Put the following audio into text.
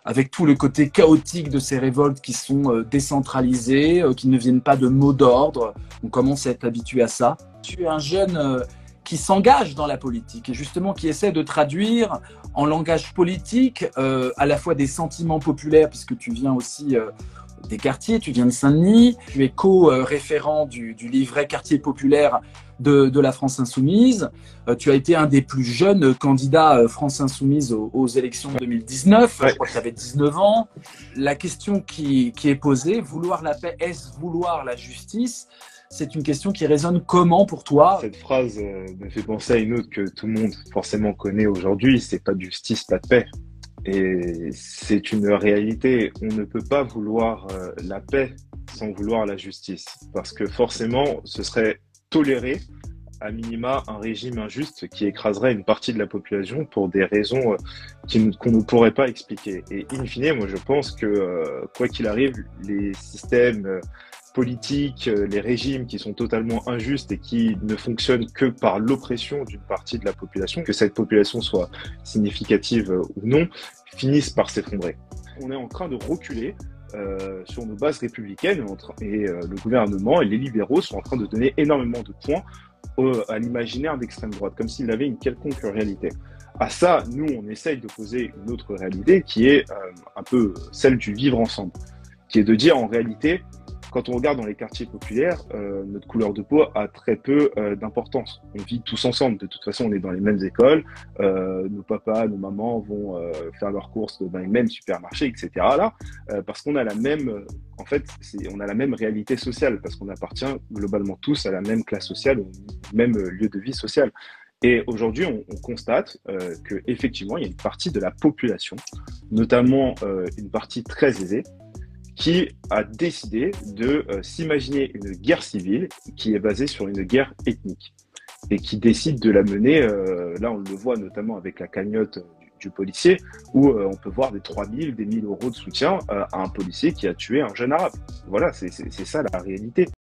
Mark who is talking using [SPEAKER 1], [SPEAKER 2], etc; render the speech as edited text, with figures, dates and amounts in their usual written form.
[SPEAKER 1] avec tout le côté chaotique de ces révoltes qui sont décentralisées, qui ne viennent pas de mots d'ordre. On commence à être habitué à ça. Tu es un jeune qui s'engage dans la politique et justement qui essaie de traduire en langage politique à la fois des sentiments populaires, puisque tu viens aussi des quartiers, tu viens de Saint-Denis, tu es co-référent du livret quartier populaire de la France Insoumise. Tu as été un des plus jeunes candidats France Insoumise aux élections de 2019. Je crois que tu avais 19 ans. La question qui est posée, vouloir la paix, est-ce vouloir la justice? C'est une question qui résonne comment pour toi?
[SPEAKER 2] Cette phrase me fait penser à une autre que tout le monde forcément connaît aujourd'hui, c'est pas de justice, pas de paix. Et c'est une réalité. On ne peut pas vouloir la paix sans vouloir la justice. Parce que forcément, ce serait tolérer à minima un régime injuste qui écraserait une partie de la population pour des raisons qu'on ne pourrait pas expliquer. Et in fine, moi je pense que quoi qu'il arrive, les systèmes politiques, les régimes qui sont totalement injustes et qui ne fonctionnent que par l'oppression d'une partie de la population, que cette population soit significative ou non, finissent par s'effondrer. On est en train de reculer sur nos bases républicaines et le gouvernement et les libéraux sont en train de donner énormément de points à l'imaginaire d'extrême droite, comme s'il avait une quelconque réalité. À ça, nous, on essaye de poser une autre réalité qui est un peu celle du vivre ensemble, qui est de dire en réalité, quand on regarde dans les quartiers populaires, notre couleur de peau a très peu d'importance. On vit tous ensemble. De toute façon, on est dans les mêmes écoles. Nos papas, nos mamans vont faire leurs courses dans les mêmes supermarchés, etc. Là, parce qu'on a la même, en fait, on a la même réalité sociale, parce qu'on appartient globalement tous à la même classe sociale, au même lieu de vie social. Et aujourd'hui, on constate que effectivement, il y a une partie de la population, notamment une partie très aisée, qui a décidé de s'imaginer une guerre civile qui est basée sur une guerre ethnique et qui décide de la mener, là on le voit notamment avec la cagnotte du policier, où on peut voir des 3000, des 1000 euros de soutien à un policier qui a tué un jeune arabe. Voilà, c'est ça la réalité.